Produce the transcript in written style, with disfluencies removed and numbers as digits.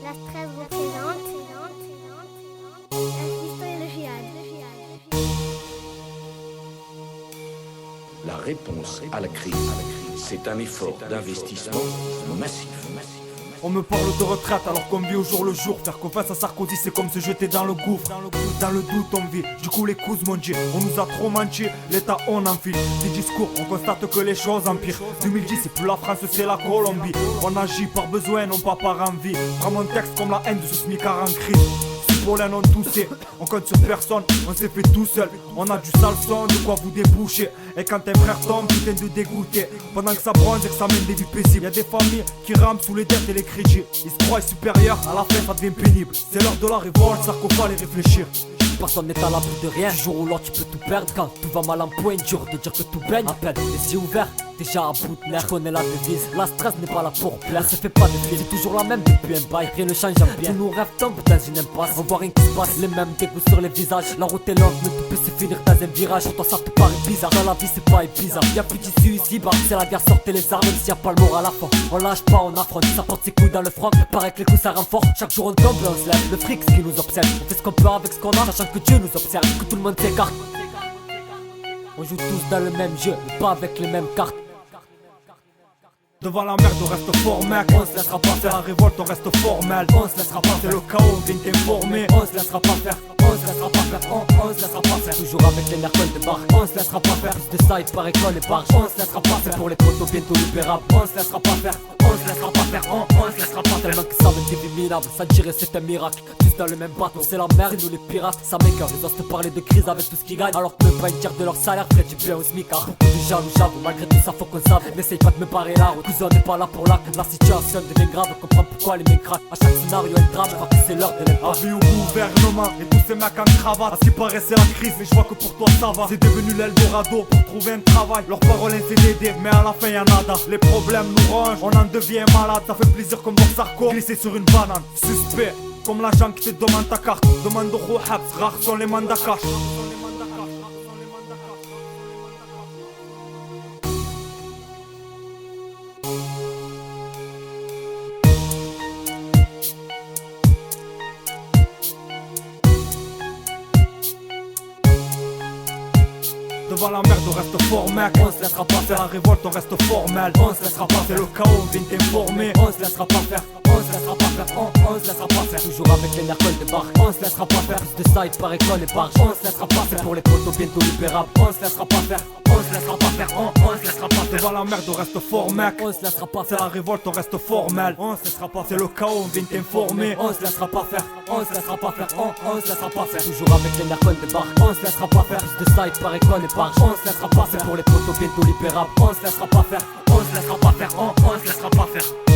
La Stresse représente la Fisto et le Jihad. La réponse à la crise, c'est un effort d'investissement massif. On me parle de retraite alors qu'on vit au jour le jour. Faire confiance à Sarkozy c'est comme se jeter dans le gouffre. Dans le doute on vit, du coup les coups mon Dieu. On nous a trop menti, l'état on enfile. Des discours, on constate que les choses empirent. 2010 c'est plus la France c'est la Colombie. On agit par besoin, non pas par envie. Prends mon texte comme la haine de ce smicard en crise. Pollen on toussé, on compte sur personne, on s'est fait tout seul. On a du sale son, de quoi vous déboucher. Et quand un frère tombe, putain de dégoûter. Pendant que ça bronze et que ça mène des vies paisibles. Y'a des familles qui rampent sous les dettes et les crédits. Ils se croient supérieurs, à la fin ça devient pénible. C'est l'heure de la révolte, ça qu'on fallait réfléchir. Personne n'est à l'abri de rien, du jour au lendemain tu peux tout perdre. Quand tout va mal en point, dur de dire que tout baigne. À peine les yeux ouverts, déjà à bout de nerfs. Je connais la devise, la stress n'est pas là pour plaire. Ça fait pas de fil, c'est toujours la même depuis un bail. Rien ne change en bien, tous nos rêves tombent dans une impasse. On voit rien qui se passe, les mêmes dégoûts sur les visages. La route est lente, mais tout peut se finir dans un virage. Pour toi ça te paraît bizarre, dans la vie c'est pas bizarre. Y'a plus d'issue ici, bah c'est la guerre, sortez les armes. Même s'il y a pas le moral à la fin, on lâche pas, on affronte. Ça porte ses couilles dans le front, paraît que les coups ça renforce. Chaque jour on tombe et on se lève, le fric ce qui nous obsède. On fait ce qu'on peut avec ce qu'on a, sachant que Dieu nous observe. Que tout le monde s'écarte. On joue tous dans le même jeu, mais pas avec les mêmes cartes. Devant la merde on reste fort mec. On se laissera pas faire la révolte, on reste formel. On se laissera pas faire le chaos, viens t'informer. On se laissera pas faire, on se laissera pas faire, on se laissera pas faire. Toujours avec les nerfs de barre, on se laissera pas faire. Plus de ça il paraît qu'on les barge. On se laissera pas faire. Pour les potos bientôt libérables. On se laissera pas faire, on se laissera pas faire, on se laissera pas faire. Tellement que ça m'est minable, ça dirait c'est un miracle. Tous dans le même bateau, c'est la merde, c'est nous les pirates. Ça m'écoeure, ils osent te parler de crise avec tout ce qu'ils gagnent. Alors que même pas une tiers de leur salaire ferait du bien au smicard. Beaucoup de jaloux j'avoue, malgré tout ça faut qu'on sache. N'essaye pas de me barrer la route, cousin n'est pas là pour la situation devient grave, on comprend pourquoi les mecs craquent. À chaque scénario un drame, je crois que c'est l'heure de l'impasse. Avis au gouvernement et tous ces mecs en cravate. À ce qui paraît c'est la crise, mais je vois que pour toi ça va. C'est devenu l'Eldorado pour trouver un travail. Leurs paroles c'est d'aider, mais à la fin y'a nada. Les problèmes nous rongent, on en devient malade. Ça fait plaisir comme voir Sarko glisser sur une banane. Suspect, comme l'agent qui te demande ta carte. Demande au Rouhabs, rares sont les mandats cash. Devant la merde on reste fort mec. On se laissera pas faire la révolte, on reste formel. On se laissera pas faire le chaos, viens t'informer. On se laissera pas faire, on se laissera pas faire, on se laissera pas faire. Toujours avec les nerfs de barre, on se laissera pas faire. Plus de ça il paraît qu'on les barge. On se laissera pas faire. Pour les potos bientôt libérables. On se laissera pas faire, on se laissera pas faire, on se laissera pas faire. Devant la merde on reste fort mec. On se laissera pas faire faire la révolte, on reste formel. On se laissera pas faire le chaos, viens t'informer. On se laissera pas faire, on se laissera pas faire, on se laissera pas faire. Toujours avec les nerfs de barre, on se laissera pas faire. plus de ça il paraît qu'on les barge. On se laissera pas faire. Pour les potos bientôt libérables. On se laissera pas faire, on se laissera pas faire, on se laissera pas faire.